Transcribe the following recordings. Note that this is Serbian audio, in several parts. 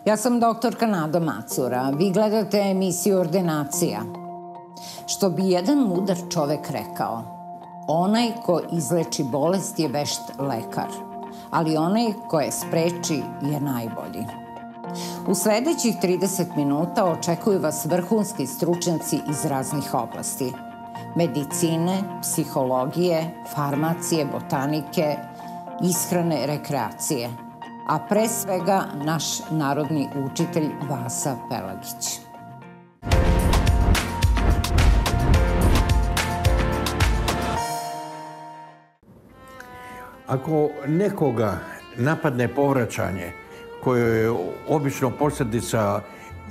Ja sam doktorka Nada Macura. Vi gledate emisiju Ordinacija. Što bi jedan mudar čovek rekao, onaj ko izleči bolest je vešt lekar, ali onaj ko je spreči je najbolji. U sledećih 30 minuta očekuju vas vrhunski stručnjaci iz raznih oblasti. Medicine, psihologije, farmacije, botanike, ishrane, rekreacije. A pre svega naš narodni učitelj Vasa Pelagić. Ako nekoga napadne povraćanje, koje je obično posljedica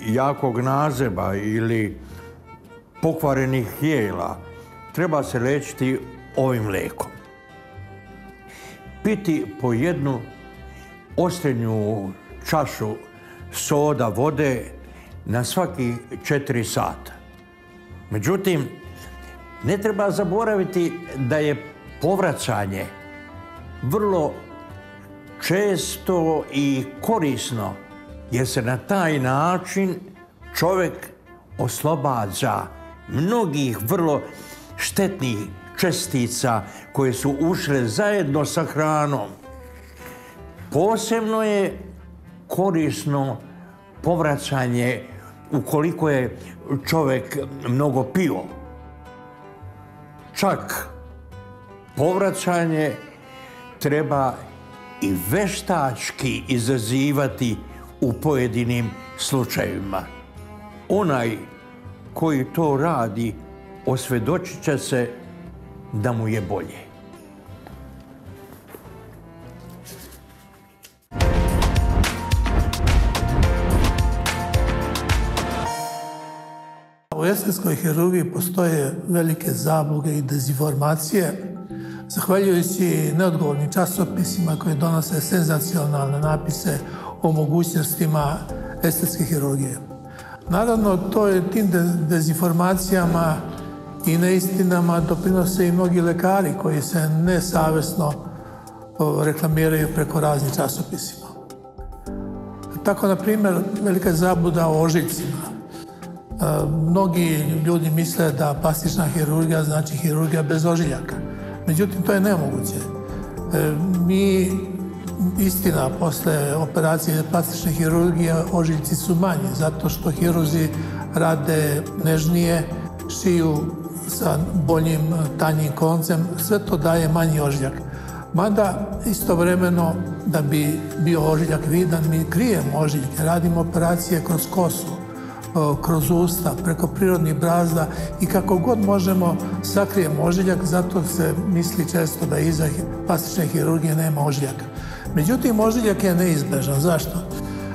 jakog nazeba ili pokvarenih jela, treba se lečiti ovim lekom. Piti po jednu ostenju čašu soda vode na svaki 4 sata. Međutim, ne treba zaboraviti da je povraćanje vrlo često i korisno, jer se na taj način čovjek oslobađa mnogih vrlo štetnih čestica koje su ušle zajedno sa hranom. Posebno je korisno povraćanje ukoliko je čovjek mnogo pio. Čak povraćanje treba i veštački izazivati u pojedinim slučajevima. Onaj koji to radi osvjedočit će se da mu je bolje. U estetskoj hirurgiji postoje velike zablude i dezinformacije, zahvaljujući neodgovornim časopisima koji donose senzacionalne napise o mogućnostima estetske hirurgije. Naravno, tim dezinformacijama i neistinama doprinose i mnogi lekari koji se nesavesno reklamiraju preko raznih časopisima. Tako, na primjer, velika je zabluda o ožiljcima. Mnogi ljudi misle da plastična hirurgija znači hirurgija bez ožiljaka. Međutim, to je nemoguće. Istina, posle operacije plastične hirurgije ožiljci su manji, zato što hirurzi rade nežnije, šiju sa boljim, tanjim koncem, sve to daje manji ožiljak. Mada, istovremeno, da bi bio ožiljak vidan, mi krijemo ožiljke, radimo operacije kroz kosu, kroz usta, preko prirodnih brazda i kako god možemo sakrijemo ožiljak, zato se misli često da iza plastične hirurgije nema ožiljaka. Međutim, ožiljak je neizbežan. Zašto?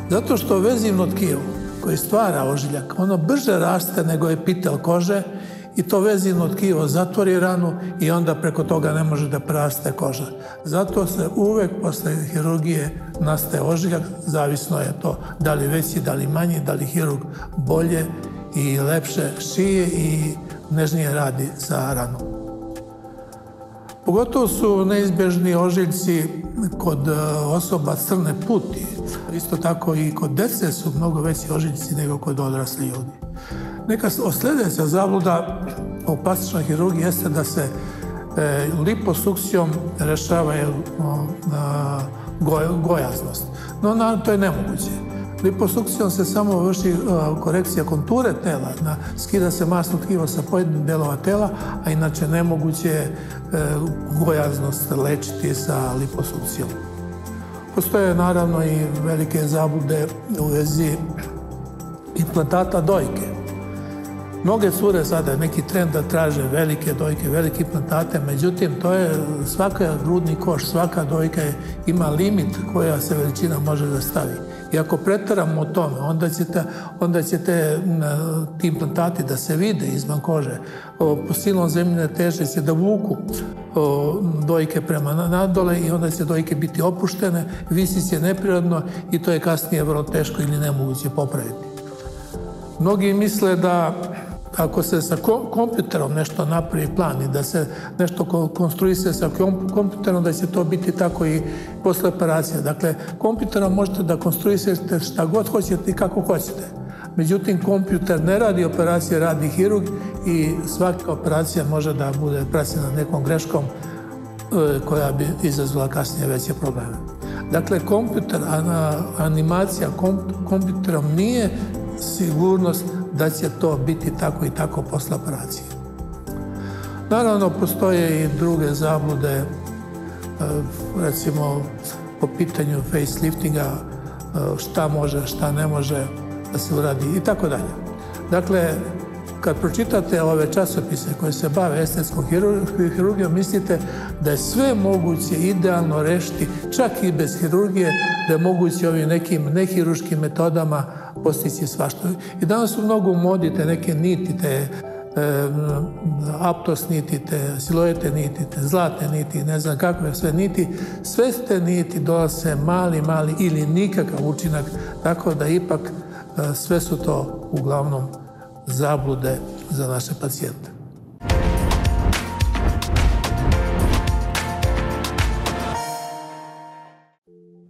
Zato što vezivno tkivo koje stvara ožiljak, ono brže raste nego epitel kože i to vezivno tkivo zatvori ranu i onda preko toga ne može da preraste koža. Zato se uvek posle hirurgije nastaje ožiljak, zavisno je to da li veći, da li manji, da li hirurg bolje i lepše šije i nežnije radi sa ranom. Pogotovo su neizbežni ožiljci kod osoba crne puti. Isto tako i kod dece su mnogo veći ožiljci nego kod odraslih ljudi. Neka sljedeća zabluda u plastičnoj hirurgiji jeste da se liposukcijom rešava gojaznost. No, to je nemoguće. Liposukcijom se samo vrši korekcija konture tela, skida se masno tkivo sa pojedinih delova tela, a inače nemoguće je gojaznost lečiti sa liposukcijom. Postoje naravno i velike zablude u vezi implantata dojke. Mnoge cure sada je neki trend da traže velike dojke, velike implantate, međutim, to je svaka grudni koš, svaka dojka ima limit koja se veličina može da stavi. I ako pretaramo o tome, onda će ti implantati da se vide izvan kože. Po silnom zemljine teže će da vuku dojke prema nadole i onda će dojke biti opuštene, visi će neprirodno i to je kasnije vrlo teško ili nemoguće popraviti. Mnogi misle da ako se sa kompjuterom nešto napravi plan i da se nešto konstruise sa kompjuterom, da će to biti tako i posle operacije. Dakle, kompjuterom možete da konstruisete šta god hoćete i kako hoćete. Međutim, kompjuter ne radi operacije, radi hirurg i svaka operacija može da bude praćena nekom greškom koja bi izazvala kasnije veće probleme. Dakle, animacija kompjuterom nije sigurnost da će to biti tako i tako posle operacije. Naravno, postoje i druge zablude, recimo po pitanju faceliftinga, šta može, šta ne može da se uradi i tako dalje. Dakle, kad pročitate ove časopise koje se bave estetskom hirurgijom, mislite da je sve moguće idealno rešiti, čak i bez hirurgije, da je moguće ovim nekim nehiruškim metodama postići svašta. I danas su mnogo u modi te neke niti, te aptos niti, te siluete niti, te zlatne niti, ne znam kakve sve niti. Sve te niti dolaze mali ili nikakav učinak, tako da ipak sve su to uglavnom zablude za naše pacijente.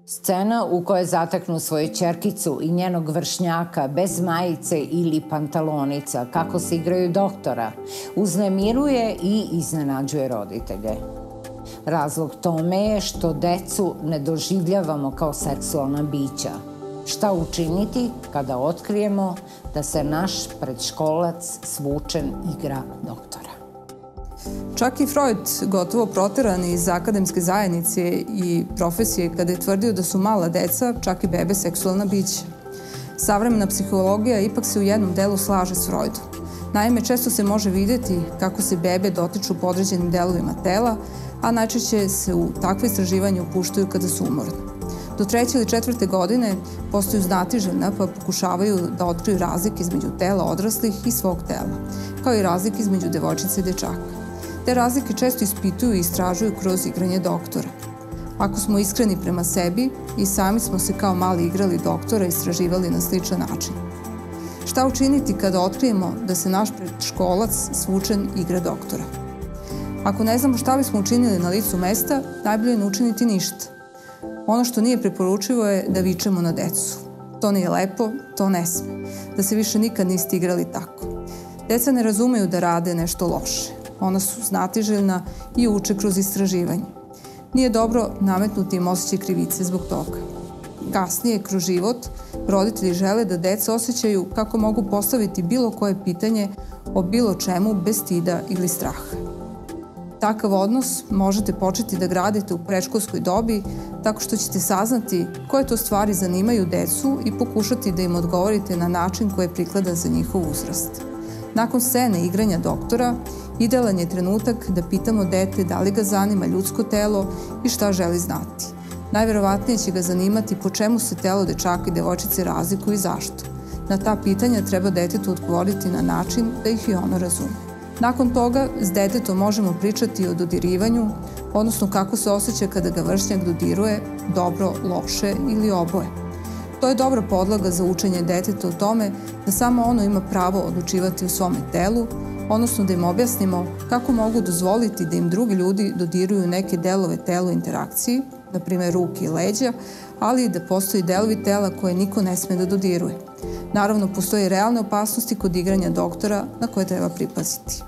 Scena u kojoj zataknu svoju ćerkicu i njenog vršnjaka bez majice ili pantalonica, kako se igraju doktora, uznemiruje i iznenađuje roditelje. Razlog tome je što decu ne doživljavamo kao seksualna bića. Šta učiniti kada otkrijemo da se naš predškolac svučen igra doktora? Čak i Freud, gotovo proteran iz akademske zajednice i profesije, kada je tvrdio da su mala deca, čak i bebe, seksualna bića. Savremena psihologija ipak se u jednom delu slaže s Freudom. Naime, često se može vidjeti kako se bebe dotiču po određenim delovima tela, a najčešće se u takve istraživanje upuštaju kada su umorni. Do 3. ili 4. godine postaju znatiželjna pa pokušavaju da otkriju razlike između tela odraslih i svog tela, kao i razlike između devojčice i dečaka. Te razlike često ispituju i istražuju kroz igranje doktora. Ako smo iskreni prema sebi, i sami smo se kao mali igrali doktora i istraživali na sličan način. Šta učiniti kada otkrijemo da se naš predškolac svučen igra doktora? Ako ne znamo šta bismo učinili na licu mesta, najbolje je ne učiniti ništa. Ono što nije preporučivo je da vičemo na decu. To nije lepo, to ne sme. Da se više nikad niste igrali tako. Deca ne razumeju da rade nešto loše. Ona su znatiželjna i uče kroz istraživanje. Nije dobro nametnuti im osjećaj krivice zbog toga. Kasnije, kroz život, roditelji žele da deca osjećaju kako mogu postaviti bilo koje pitanje o bilo čemu bez stida ili straha. Takav odnos možete početi da gradite u predškolskoj dobi tako što ćete saznati koje to stvari zanimaju decu i pokušati da im odgovorite na način koji je prikladan za njihov uzrast. Nakon scene igranja doktora, idealan je trenutak da pitamo dete da li ga zanima ljudsko telo i šta želi znati. Najverovatnije će ga zanimati po čemu se telo dečaka i devojčice razlikuju i zašto. Na ta pitanja treba detetu odgovoriti na način da ih i ono razume. Nakon toga, s detetom možemo pričati o dodirivanju, odnosno kako se osjeća kada ga vršnjak dodiruje, dobro, loše ili oboje. To je dobra podlaga za učenje deteta o tome da samo ono ima pravo odlučivati o svome telu, odnosno da im objasnimo kako mogu dozvoliti da im drugi ljudi dodiruju neke delove tela u interakciji, na primjer ruke i leđa, ali i da postoji delovi tela koje niko ne sme da dodiruje. Naravno, postoje realne opasnosti kod igranja doktora na koje treba pripaziti.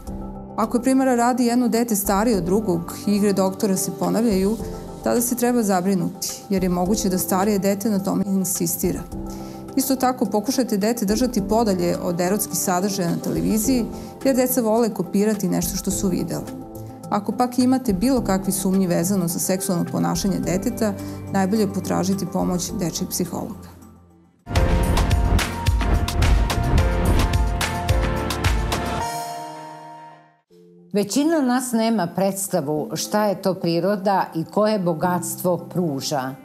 Ako je primjera radi jedno dete starije od drugog i igre doktora se ponavljaju, tada se treba zabrinuti, jer je moguće da starije dete na tome insistira. Isto tako, pokušajte dete držati podalje od erotskih sadržaja na televiziji, jer deca vole kopirati nešto što su videla. Ako pak imate bilo kakvi sumnji vezano za seksualno ponašanje deteta, najbolje je potražiti pomoć dečjeg psihologa. Većina nas nema predstavu šta je to priroda i koje bogatstvo pruža.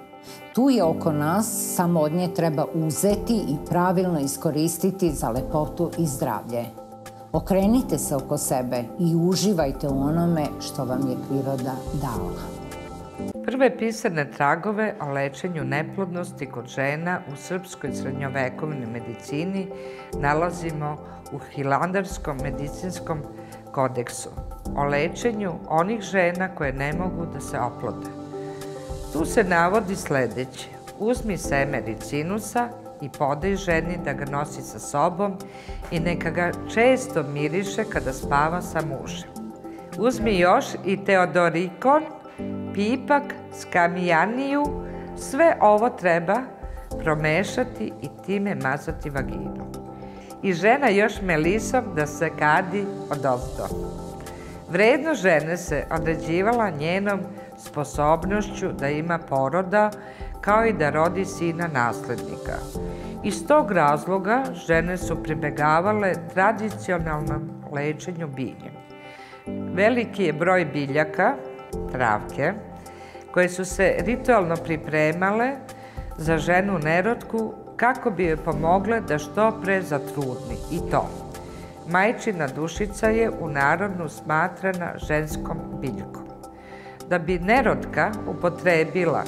Tu je oko nas, samo od nje treba uzeti i pravilno iskoristiti za lepotu i zdravlje. Okrenite se oko sebe i uživajte u onome što vam je priroda dala. Prve pisane tragove o lečenju neplodnosti kod žena u srpskoj srednjovekovnoj medicini nalazimo u Hilandarskom medicinskom kodeksu o lečenju onih žena koje ne mogu da se oplode. Tu se navodi sledeće: uzmi seme ricinusa i podaj ženi da ga nosi sa sobom i neka ga često miriše kada spava sa mužem. Uzmi još i teodorikon, pipak, skamijaniju, sve ovo treba promešati i time mazati vaginu. I žena još melisom da se kadi odozdo. Vrednost žene se određivala njenom sposobnošću da ima poroda, kao i da rodi sina naslednika. Iz tog razloga žene su pribegavale tradicionalnom lečenju biljem. Veliki je broj biljaka, travke, koje su se ritualno pripremale za ženu nerotku kako bi joj pomogle da što pre zatrudni. I to: majčina dušica je u narodnu smatrana ženskom biljkom. Da bi nerotka upotrebila,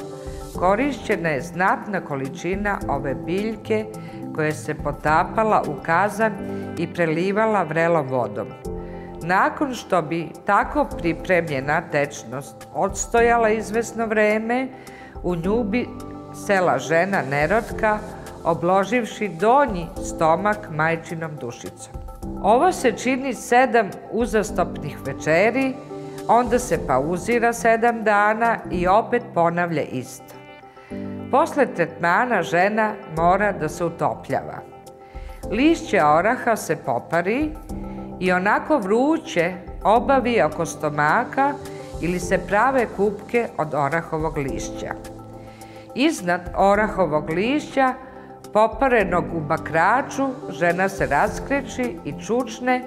korišćena je znatna količina ove biljke koja se potapala u kazan i prelivala vrelom vodom. Nakon što bi tako pripremljena tečnost odstojala izvesno vreme, u nju bi sela žena nerotka, obloživši donji stomak majčinom dušicom. Ovo se čini 7 uzastopnih večeri, onda se pauzira 7 dana i opet ponavlja isto. Posle tretmana žena mora da se utopljava. Lišće oraha se popari i onako vruće obavi oko stomaka ili se prave kupke od orahovog lišća. Iznad orahovog lišća, poparenog u bakraču, žena se raskreči i čučne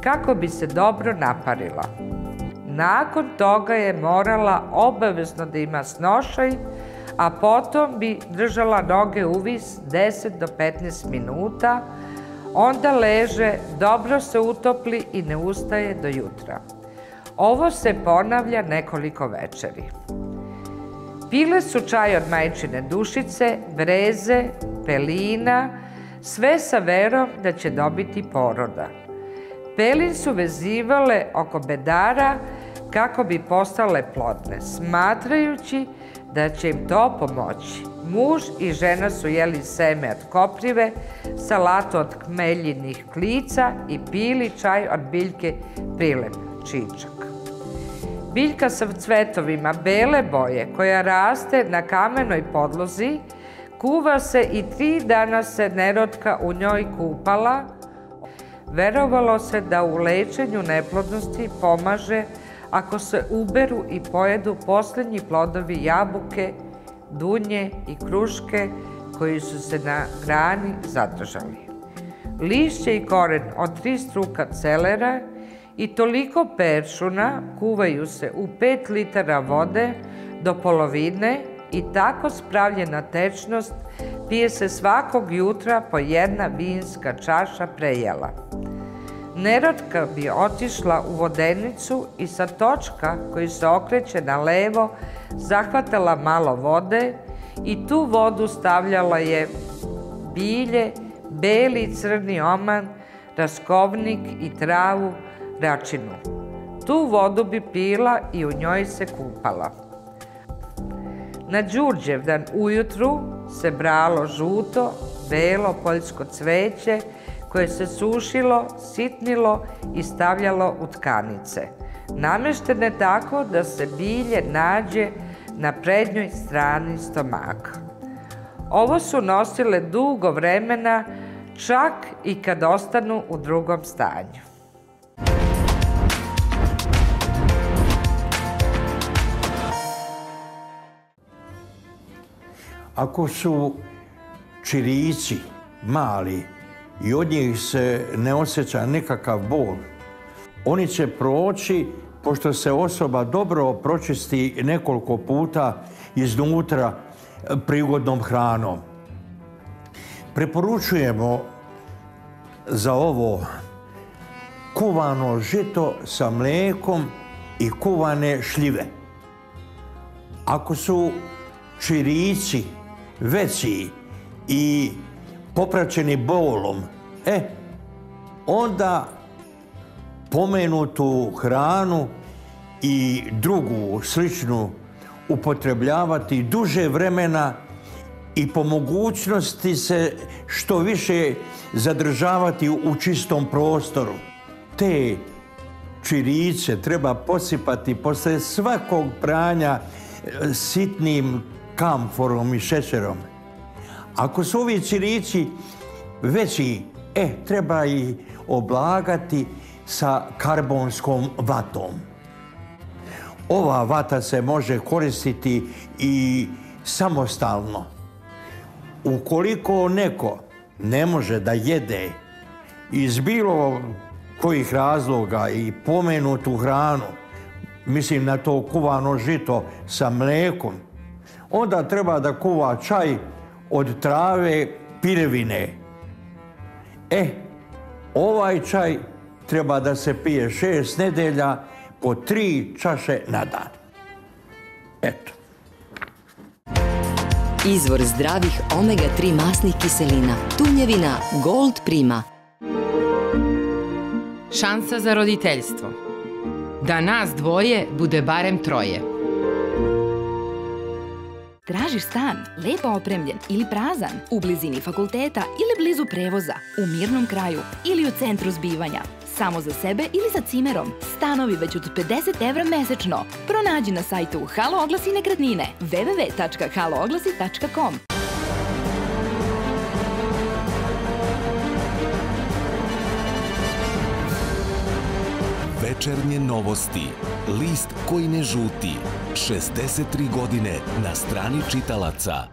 kako bi se dobro naparila. Nakon toga je morala obavezno da ima snošaj, a potom bi držala noge uvis 10 do 15 minuta, onda leže, dobro se utopli i ne ustaje do jutra. Ovo se ponavlja nekoliko večeri. Pile su čaj od majčine dušice, breze, pelina, sve sa verom da će dobiti poroda. Pelin su vezivale oko bedara kako bi postale plodne, smatrajući da će im to pomoći. Muž i žena su jeli seme od koprive, salatu od kmeljinih klica i pili čaj od biljke prilep, čičak. Biljka sa cvetovima bele boje, koja raste na kamenoj podlozi, kuva se i 3 dana se nerotka u njoj kupala. Verovalo se da u lečenju neplodnosti pomaže ako se uberu i pojedu poslednji plodovi jabuke, dunje i kruške koji su se na grani zadržali. Lišće i koren od 3 struka celera i toliko peršuna kuvaju se u 5 litara vode do polovine i tako spravljena tečnost pije se svakog jutra po 1 vinska čaša prejela. Nerotka bi otišla u vodenicu i sa točka koji se okreće na levo zahvatala malo vode i tu vodu stavljala je bilje, beli i crni oman, raskovnik i travu, račinu. Tu vodu bi pila i u njoj se kupala. Na Đurđevdan ujutru se bralo žuto, belo poljsko cveće koje se sušilo, sitnilo i stavljalo u tkanice, nameštene tako da se bilje nađe na prednjoj strani stomaka. Ovo su nosile dugo vremena, čak i kad ostanu u drugom stanju. Ako su čirici mali i od njih se ne osjeća nikakav bol, oni će proći, pošto se osoba dobro pročisti nekoliko puta iznutra prigodnom hranom. Preporučujemo za ovo kuvano žito sa mlekom i kuvane šljive. Ako su čirici veći i popraćeni bolom, onda pomenutu hranu i drugu sličnu upotrebljavati duže vremena i po mogućnosti se što više zadržavati u čistom prostoru. Te čirice treba posipati posle svakog pranja sitnim kamforom i šećerom. Ako su ovi čirici veći, treba ih oblagati sa karbonskom vatom. Ova vata se može koristiti i samostalno. Ukoliko neko ne može da jede iz bilo kojih razloga i pomenutu hranu, mislim na to kuvano žito sa mlekom, onda treba da kuva čaj od trave pirevine. Ovaj čaj treba da se pije 6 nedelja po 3 čaše na dan. Eto. Izvor zdravih omega-3 masnih kiselina. Tunjevina Gold Prima. Šansa za roditeljstvo. Da nas dvoje bude barem troje. Tražiš stan, lepo opremljen ili prazan, u blizini fakulteta ili blizu prevoza, u mirnom kraju ili u centru zbivanja. Samo za sebe ili za cimerom. Stanovi već od 50 evra mesečno. Pronađi na sajtu Halo Oglasi nekretnine www.halooglasi.com. Večernje novosti. List koji ne žuti. 63 godine na strani čitalaca.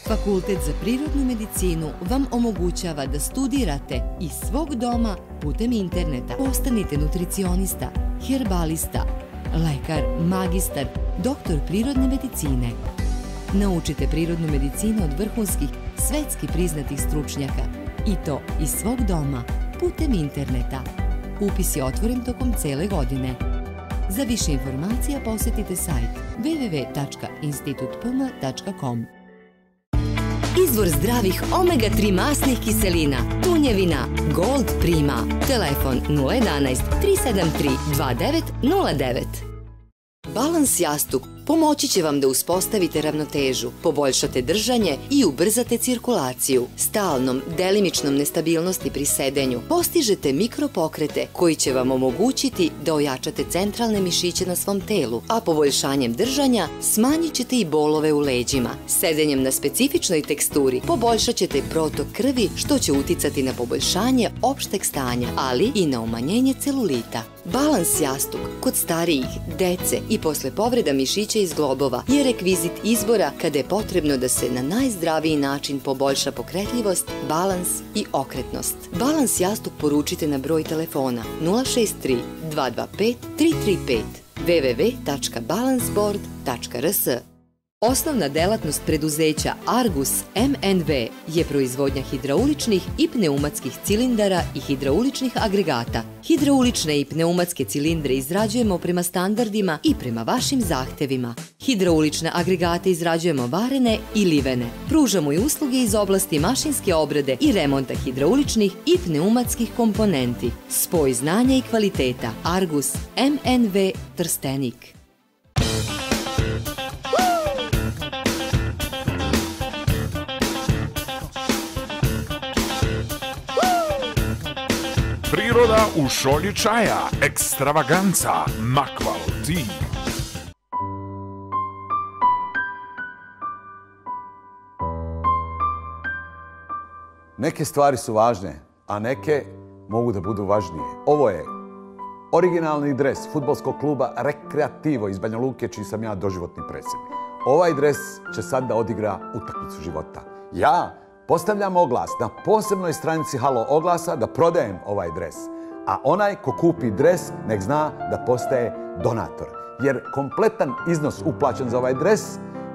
Fakultet za prirodnu medicinu vam omogućava da studirate iz svog doma putem interneta. Postanite nutricionista, herbalista, lekar, magistar, doktor prirodne medicine. Naučite prirodnu medicinu od vrhunskih, svetski priznatih stručnjaka. I to iz svog doma putem interneta. Upis je otvoren tokom cele godine. Za više informacija posetite sajt www.institutpm.com. Izvor zdravih omega-3 masnih kiselina. Tunjevina Gold Prima. Telefon 011 373 2909. Balans jastuk pomoći će vam da uspostavite ravnotežu, poboljšate držanje i ubrzate cirkulaciju. Stalnom, delimičnom nestabilnosti pri sedenju postižete mikropokrete koji će vam omogućiti da ojačate centralne mišiće na svom telu, a poboljšanjem držanja smanjit ćete i bolove u leđima. Sedenjem na specifičnoj teksturi poboljšat ćete protok krvi, što će uticati na poboljšanje opšteg stanja, ali i na umanjenje celulita. Balans jastuk kod starijih, dece i posle povreda mišića iz zglobova je rekvizit izbora kada je potrebno da se na najzdraviji način poboljša pokretljivost, balans i okretnost. Balans jastuk poručite na broj telefona 063 225 335 www.balanceboard.rs. Osnovna delatnost preduzeća Argus MNV je proizvodnja hidrauličnih i pneumatskih cilindara i hidrauličnih agregata. Hidraulične i pneumatske cilindre izrađujemo prema standardima i prema vašim zahtevima. Hidraulične agregate izrađujemo varene i livene. Pružamo i usluge iz oblasti mašinske obrade i remonta hidrauličnih i pneumatskih komponenti. Spoj znanja i kvaliteta. Argus MNV Trstenik. Priroda u šolji čaja, ekstravaganca, Makval Tea. Neke stvari su važne, a neke mogu da budu važnije. Ovo je originalni dres fudbalskog kluba Rekreativo iz Banja Luke, čiji sam ja doživotni predsjednik. Ovaj dres će sad da odigra utakmicu života. Ja postavljam oglas na posebnoj stranici Halo Oglasa da prodajem ovaj dres. A onaj ko kupi dres, nek zna da postaje donator. Jer kompletan iznos uplaćen za ovaj dres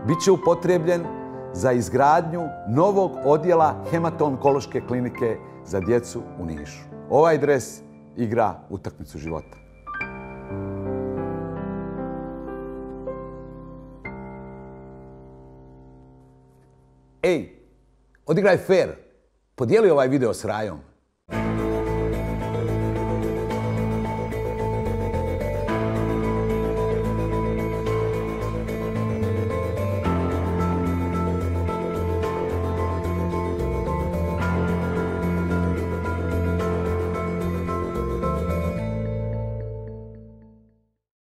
bit će upotrebljen za izgradnju novog odjela hemato-onkološke klinike za djecu u Nišu. Ovaj dres igra utakmicu života. Ej, odigraj fair. Podijeli ovaj video s Rajom.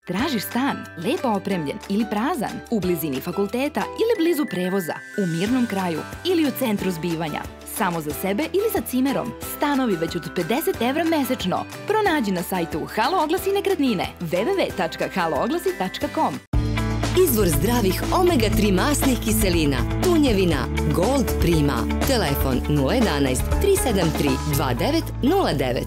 Tražiš stan, lepo opremljen ili prazan, u blizini fakulteta ili blizu prevoza, u mirnom kraju ili u centru zbivanja, samo za sebe ili za cimerom, stanovi već od 50 evra mesečno. Pronađi na sajtu Halo Oglasi nekretnine www.halooglasi.com. Izvor zdravih omega-3 masnih kiselina, tunjevina, Gold Prima. Telefon 011 373 2909.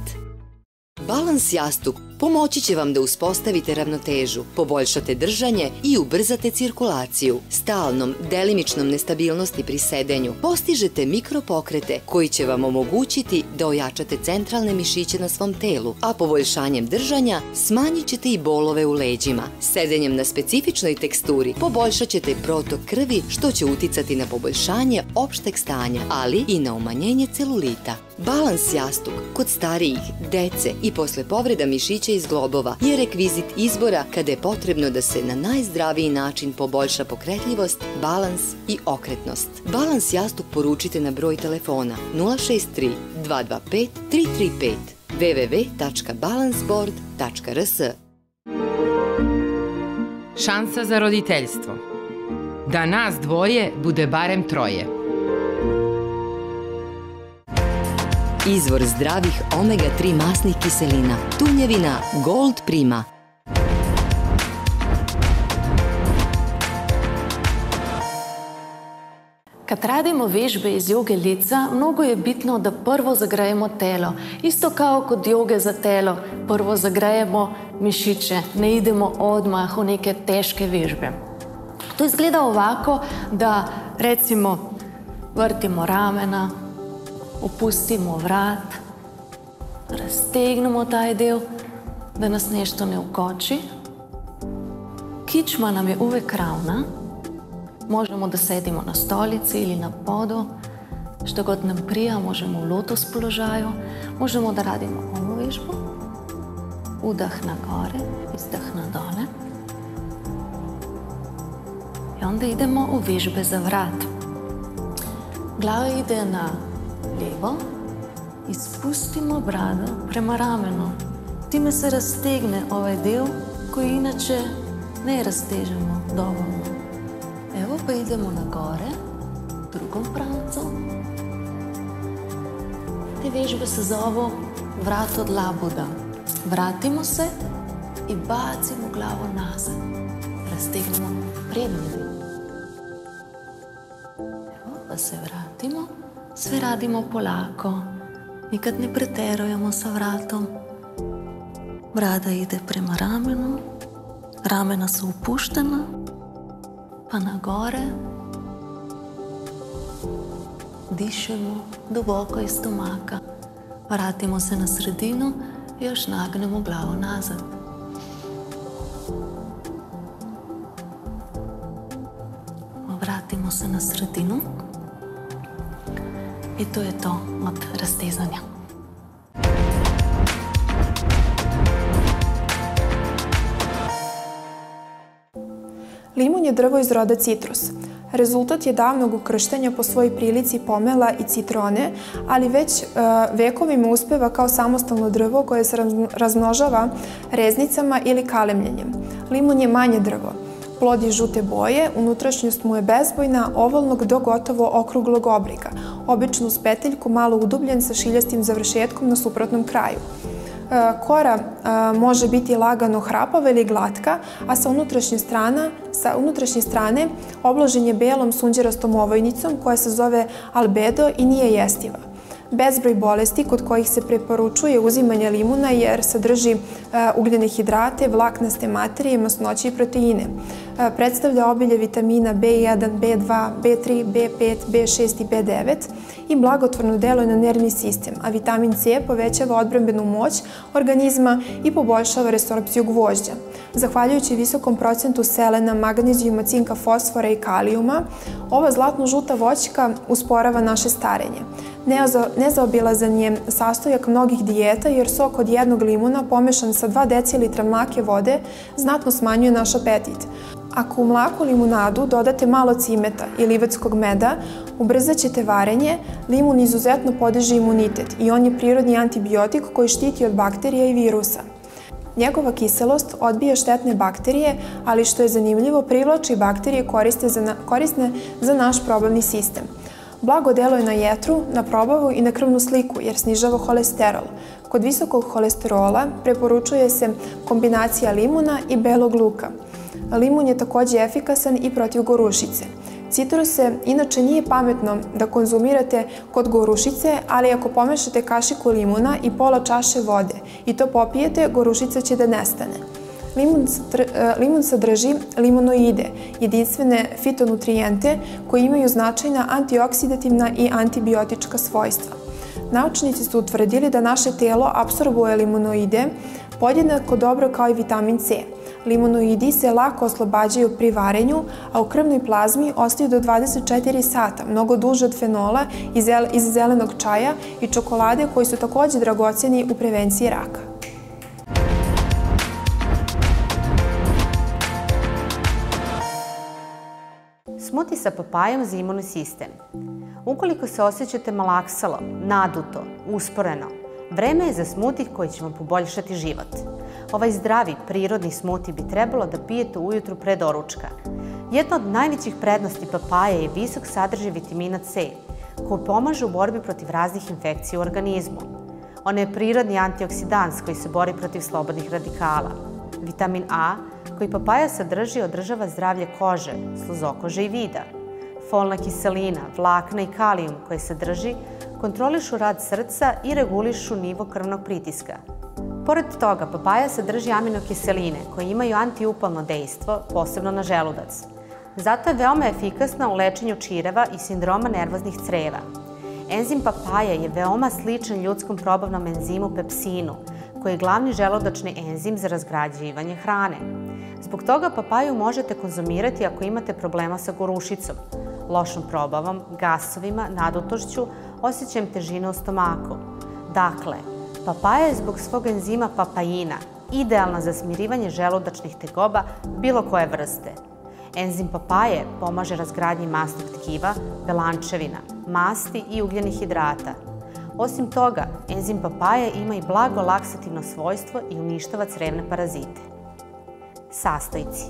Balans jastuk pomoći će vam da uspostavite ravnotežu, poboljšate držanje i ubrzate cirkulaciju. Stalnom, delimičnom nestabilnosti pri sedenju postižete mikropokrete koji će vam omogućiti da ojačate centralne mišiće na svom telu, a poboljšanjem držanja smanjit ćete i bolove u leđima. Sedenjem na specifičnoj teksturi poboljšat ćete protok krvi, što će uticati na poboljšanje opšteg stanja, ali i na umanjenje celulita. Balans jastuk kod starijih, dece i posle povreda mišića iz zglobova je rekvizit izbora kada je potrebno da se na najzdraviji način poboljša pokretljivost, balans i okretnost. Balans jastuk poručite na broj telefona 063 225 335 www.balanceboard.rs. Šansa za roditeljstvo. Da nas dvoje bude barem troje. Izvor zdravih omega-3 masnih kiselina, tunjevina Gold Prima. Kad radimo vežbe iz joge lica, mnogo je bitno, da prvo zagrejemo telo. Isto kao kod joge za telo, prvo zagrejemo mišiće, ne idemo odmah u neke teške vežbe. To izgleda ovako, da recimo vrtimo ramena, opustimo vrat, raztegnemo taj del, da nas nešto ne ukoči. Kičma nam je uvek ravna. Možemo da sedimo na stolici ili na podu, što god nam prija, možemo u lotus položaju, možemo da radimo ovu vežbu, udah na gore, izdah na dole. I onda idemo u vežbe za vrat. Glava ide na levo i spustimo brado prema ramenu. Time se raztegne ovaj del koji inače ne raztežemo dovoljno. Evo pa idemo na gore, drugom pravcu. Te vežbe se zovu vrat od labuda. Vratimo se i bacimo glavo nazad. Raztegnemo prednji del. Evo pa se vratimo. Sve radimo polako. Nikad ne preterujemo sa vratom. Brada ide prema ramenu. Ramena su opuštena. Pa na gore. Dišemo duboko iz stomaka. Vratimo se na sredinu i još nagnemo glavo nazad. Vratimo se na sredinu. I to je to od raztezanja. Limun je drvo iz roda citrus. Rezultat je davnog ukrštanja po svojoj prilici pomela i citrone, ali već vekovima uspeva kao samostalno drvo koje se razmnožava reznicama ili kalemljenjem. Limun je manje drvo. Plod je žute boje, unutrašnjost mu je bezbojna, ovalnog do gotovo okruglog oblika, obično uz peteljku malo udubljen sa šiljastim završetkom na suprotnom kraju. Kora može biti lagano hrapava ili glatka, a sa unutrašnje strane obložen je belom sunđerastom ovojnicom koja se zove albedo i nije jestiva. bezbroj bolesti kod kojih se preporučuje uzimanje limuna jer sadrži ugljene hidrate, vlaknaste materije, masnoće i proteine. Predstavlja obilje vitamina B1, B2, B3, B5, B6 i B9 i blagotvorno deluje na nervni sistem, a vitamin C povećava odbrambenu moć organizma i poboljšava resorpciju gvožđa. Zahvaljujući visokom procentu selena, magnezijuma, cinka, fosfora i kalijuma, ova zlatno-žuta voćka usporava naše starenje. Nezaobilazan je sastojak mnogih dijeta jer sok od jednog limuna pomešan sa 2 decilitra mlake vode znatno smanjuje naš apetit. Ako u mlaku limunadu dodate malo cimeta i livetskog meda, ubrzat ćete varenje. Limun izuzetno podiže imunitet i on je prirodni antibiotik koji štiti od bakterija i virusa. Njegova kiselost odbija štetne bakterije, ali što je zanimljivo, privlači bakterije korisne za naš probavni sistem. Blago deluje na jetru, na probavu i na krvnu sliku jer snižava holesterol. Kod visokog holesterola preporučuje se kombinacija limuna i belog luka. Limun je takođe efikasan i protiv gorušice. Citruse inače nije pametno da konzumirate kod gorušice, ali ako pomešate kašiku limuna i pola čaše vode i to popijete, gorušica će da nestane. Limun sadrži limonoide, jedinstvene fitonutrijente koji imaju značajna antioksidativna i antibiotička svojstva. Naučnici su utvrdili da naše telo apsorbuje limonoide podjednako dobro kao i vitamin C. Limonoidi se lako oslobađaju pri varenju, a u krvnoj plazmi ostaju do 24 sata, mnogo duže od fenola iz zelenog čaja i čokolade koji su takođe dragoceni u prevenciji raka. Smuti sa papajom za imunni sistem. Ukoliko se osjećate malaksalo, naduto, usporeno, vreme je za smuti koji će vam poboljšati život. Ovaj zdravi, prirodni smuti bi trebalo da pijete ujutru pre doručka. Jedna od najvećih prednosti papaje je visok sadržaj vitamina C, koji pomaže u borbi protiv raznih infekcija u organizmu. Ona je prirodni antioksidans koji se bori protiv slobodnih radikala. Vitamin A, koji papaja sadrži, održava zdravlje kože, sluzokože i vida. Folna kiselina, vlakna i kalijum koje sadrži, kontrolišu rad srca i regulišu nivo krvnog pritiska. Pored toga, papaja sadrži aminokiseline koje imaju antiupalno dejstvo, posebno na želudac. Zato je veoma efikasna u lečenju čireva i sindroma nervoznih creva. Enzim papaje je veoma sličan ljudskom probavnom enzimu pepsinu, koji je glavni želudačni enzim za razgrađivanje hrane. Zbog toga papaju možete konzumirati ako imate problema sa gorušicom, lošom probavom, gasovima, nadutošću, osjećajem težine u stomaku. Dakle, papaja je zbog svog enzima papaina idealna za smirivanje želudačnih tegoba bilo koje vrste. Enzim papaje pomaže razgradnji masnih tkiva, belančevina, masti i ugljenih hidrata. Osim toga, enzim papaje ima i blago laksativno svojstvo i uništava crevne parazite. Sastojci.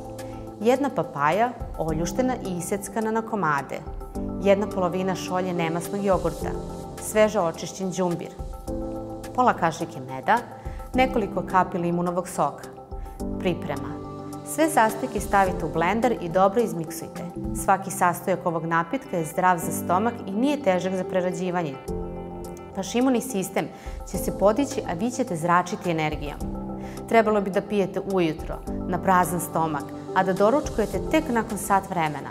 1 papaja, oljuštena i iseckana na komade. 1 polovina šolje nemasnog jogurta. Sveže očišćen đumbir. Pola kašike meda. Nekoliko kapi limunovog soka. Priprema. Sve sastojke stavite u blender i dobro izmiksujte. Svaki sastojak ovog napitka je zdrav za stomak i nije težak za prerađivanje. Vaš imunni sistem će se podići, a vi ćete zračiti energijom. Trebalo bi da pijete ujutro, na prazan stomak, a da doručkujete tek nakon sat vremena.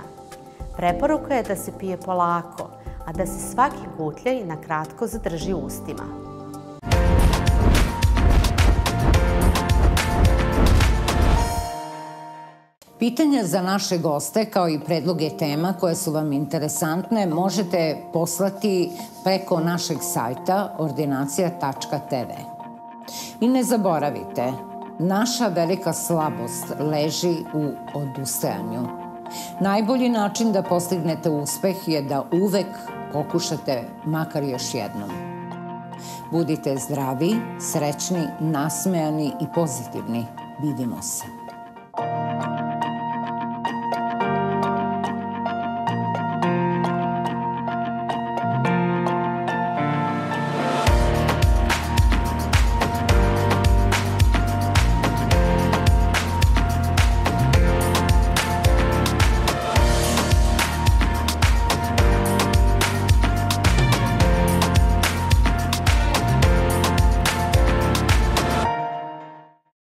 Preporuka je da se pije polako, a da se svaki gutljaj na kratko zadrži u ustima. Pitanja za naše goste, kao i predloge tema koje su vam interesantne, možete poslati preko našeg sajta ordinacija.tv. I ne zaboravite, naša velika slabost leži u odustajanju. Najbolji način da postignete uspeh je da uvek pokušate makar još jednom. Budite zdravi, srećni, nasmejani i pozitivni. Vidimo se.